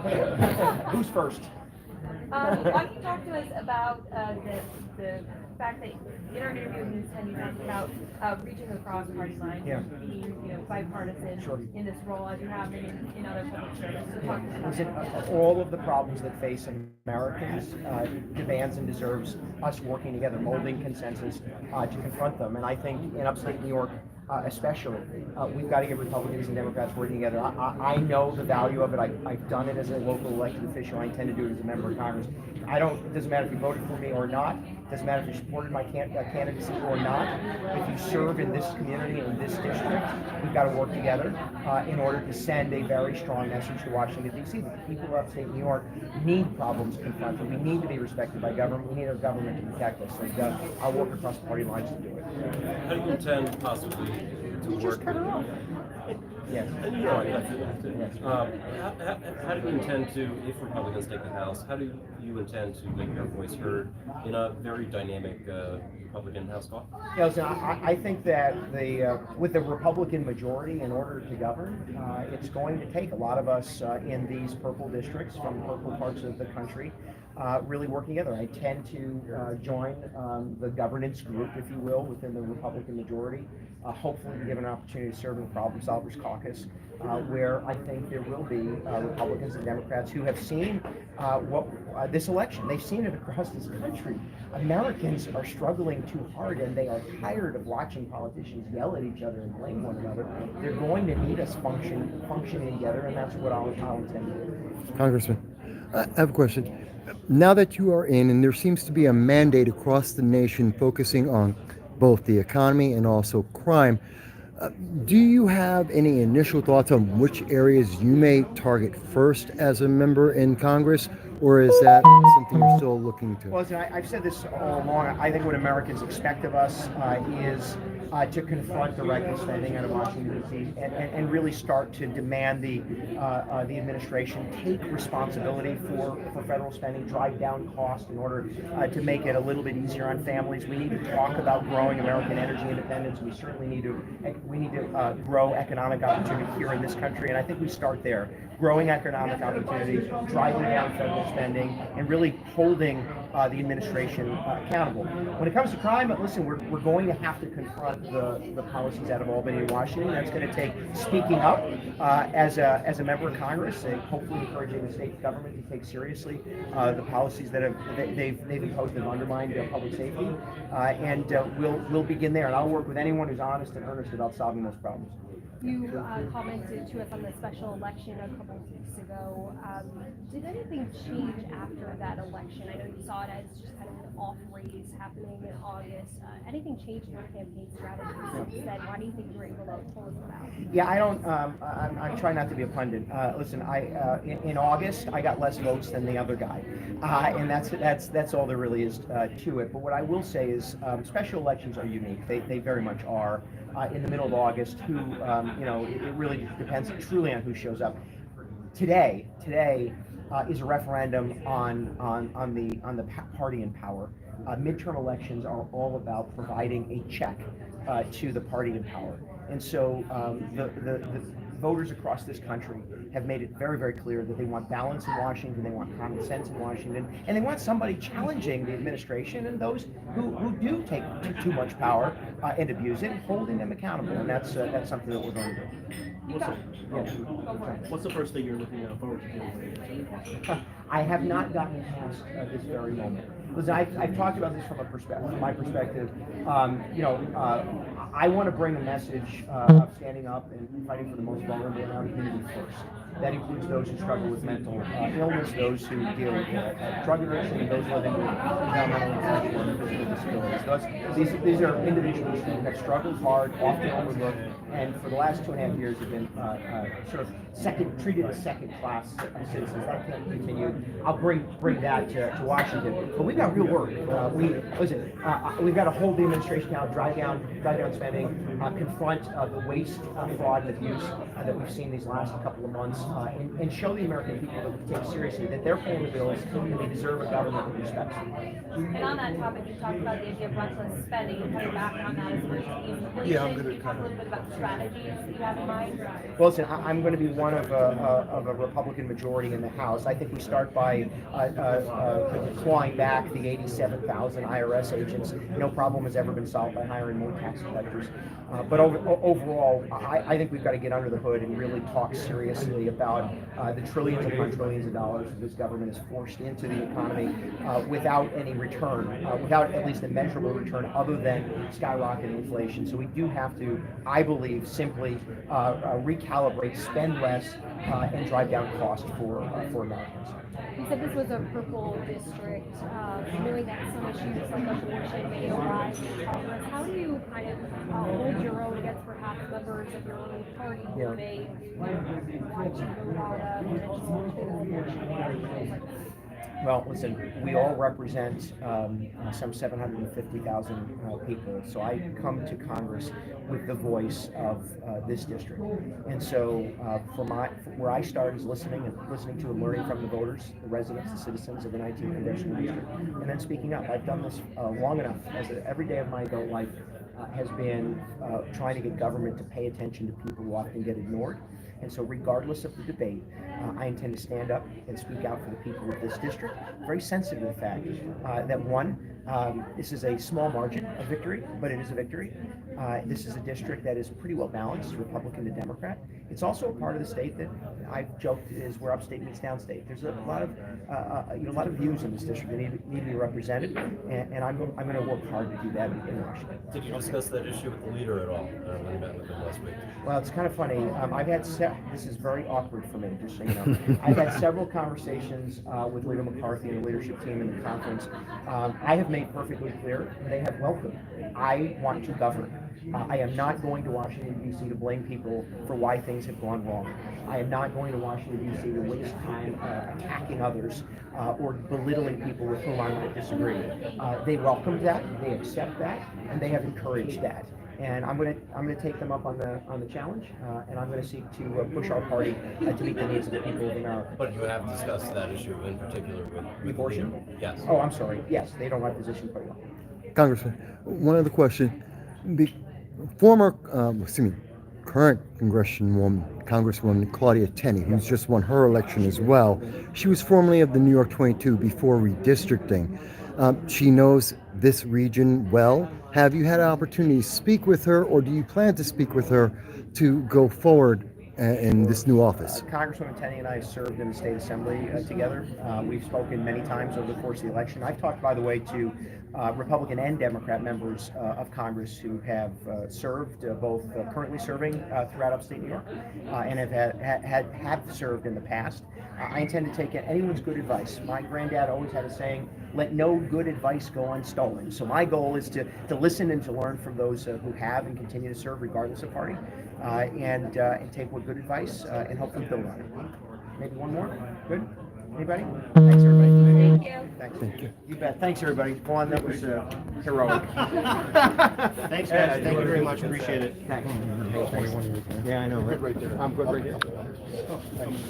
Who's first? Why don't you talk to us about the fact that in our interview with Ms. Ten, you talked about reaching across party lines, being bipartisan in this role as you have in other public service. So talk to us about All of the problems that face Americans demands and deserves us working together, molding consensus to confront them. And I think in upstate New York, especially, we've got to get Republicans and Democrats working together. I know the value of it. I've done it as a local elected official. I intend to do it as a member of Congress. It doesn't matter if you voted for me or not. It doesn't matter if you supported my candidacy or not. If you serve in this community, in this district, we've got to work together in order to send a very strong message to Washington, D.C. The people of upstate New York need problems confronted. We need to be respected by government. We need our government to protect us. And I'll work across party lines to do it. How do you intend possibly to work? Yes. How do you intend to, if Republicans take the House, how do you intend to make your voice heard in a very dynamic Republican House caucus? Yeah, listen, I think that with the Republican majority in order to govern, it's going to take a lot of us in these purple districts from purple parts of the country really working together. I tend to join the governance group, if you will, within the Republican majority, hopefully be given an opportunity to serve in the Problem Solvers Caucus, where I think there will be Republicans and Democrats who have seen this election. They've seen it across this country. Americans are struggling too hard, and they are tired of watching politicians yell at each other and blame one another. They're going to need us functioning together, and that's what I'll intend to do. Congressman, I have a question. Now that you are in, and there seems to be a mandate across the nation focusing on both the economy and also crime, do you have any initial thoughts on which areas you may target first as a member in Congress, or is that something you're still looking to? Well, listen, I've said this all along. I think what Americans expect of us is to confront the reckless spending out of Washington, D.C., and really start to demand the administration take responsibility for federal spending, drive down costs in order to make it a little bit easier on families. We need to talk about growing American energy independence. We certainly need to grow economic opportunity here in this country, and I think we start there. Growing economic opportunity, driving down federal spending, and really holding the administration accountable. When it comes to crime, listen, we're going to have to confront the policies out of Albany and Washington. That's going to take speaking up as a member of Congress, and hopefully encouraging the state government to take seriously the policies that they've imposed and undermined public safety. And we'll begin there. And I'll work with anyone who's honest and earnest about solving those problems. You commented to us on the special election a couple of weeks ago. Did anything change after that election? I know you saw it as just kind of an off race happening in August. Anything changed in your campaign strategy since then? Why do you think you were able to pull this about? Yeah, I don't. I'm trying not to be a pundit. Listen, in August I got less votes than the other guy, and that's all there really is to it. But what I will say is, special elections are unique. They very much are. In the middle of August, it really depends truly on who shows up. Today is a referendum on the party in power. Midterm elections are all about providing a check to the party in power, and so the voters across this country have made it very, very clear that they want balance in Washington, they want common sense in Washington, and they want somebody challenging the administration and those who do take too much power and abuse it, holding them accountable, and that's something that we're going to do. What's the first thing you're looking forward to doing? I have not gotten past this very moment. Listen, I've talked about this from my perspective. I want to bring a message of standing up and fighting for the most vulnerable in our community first. That includes those who struggle with mental illness, those who deal with drug addiction, and those living with developmental, intellectual, and physical disabilities. These are individuals who have struggled hard, often overlooked, and for the last 2.5 years have been treated as second-class citizens. That can't continue. I'll bring that to Washington. But we've got real work. We've got to hold the administration down, drive down spending, confront the waste, fraud, and abuse that we've seen these last couple of months, and show the American people that we take seriously, that they're paying the bills and they deserve a government that respects them. And on that topic, you talked about the idea of reckless spending and cutting back on that as a regime. Can you talk a little bit about the strategies that you have in mind? Well, listen, I'm going to be one of a Republican majority in the House. I think we start by clawing back the 87,000 IRS agents. No problem has ever been solved by hiring more tax collectors. But overall, I think we've got to get under the hood and really talk seriously about the trillions upon trillions of dollars that this government has forced into the economy without any return, without at least a measurable return other than skyrocketing inflation. So we do have to, I believe, simply recalibrate, spend less, and drive down cost for Americans. You said this was a purple district, knowing that some issues like abortion may arise in Congress. How do you kind of hold your own against perhaps members of your own party who may want you to vote on legislation like that? Well, listen, we all represent some 750,000 people. So I come to Congress with the voice of this district. And so where I start is listening to and learning from the voters, the residents, the citizens of the 19th Congressional District, and then speaking up. I've done this long enough, as every day of my adult life has been trying to get government to pay attention to people who often get ignored. And so regardless of the debate, I intend to stand up and speak out for the people of this district. Very sensitive to the fact that one, this is a small margin of victory, but it is a victory. This is a district that is pretty well balanced, Republican to Democrat. It's also a part of the state that I've joked is where upstate meets downstate. There's a lot of views in this district that need to be represented, and I'm going to work hard to do that in Washington. Did you discuss that issue with the leader at all when you met with him last week? Well, it's kind of funny. I've had this is very awkward for me, just so you know. I've had several conversations with Leader McCarthy and the leadership team in the conference. I have made perfectly clear they have welcomed. I want to govern. I am not going to Washington, D.C. to blame people for why things have gone wrong. I am not going to Washington, D.C. to waste time attacking others or belittling people with whom I might disagree. They welcomed that, they accept that, and they have encouraged that. And I'm going to take them up on the challenge, and I'm going to seek to push our party to meet the needs of the people of America. But you have discussed that issue in particular with abortion? the leader. Yes. Oh, I'm sorry. Yes, they don't have position quite well. Congressman, one other question. The current Congresswoman Claudia Tenney, who's just won her election as well, she was formerly of the New York 22 before redistricting. She knows this region well. Have you had an opportunity to speak with her, or do you plan to speak with her to go forward in this new office? Congresswoman Tenney and I served in the state assembly together. We've spoken many times over the course of the election. I've talked, by the way, to Republican and Democrat members of Congress who have served, both currently serving throughout upstate New York and have served in the past. I intend to take anyone's good advice. My granddad always had a saying, let no good advice go unstolen. So my goal is to listen and to learn from those who have and continue to serve regardless of party, and take what good advice and hopefully build on it. Maybe one more? Good? Anybody? Thanks, everybody. Thank you. Thanks. Thank you. You bet. Thanks, everybody. Juan, that was heroic. Thanks, guys. Thank you very much. Appreciate it. Thanks. Yeah, I know. Right there. I'm good right here. Oh, thanks.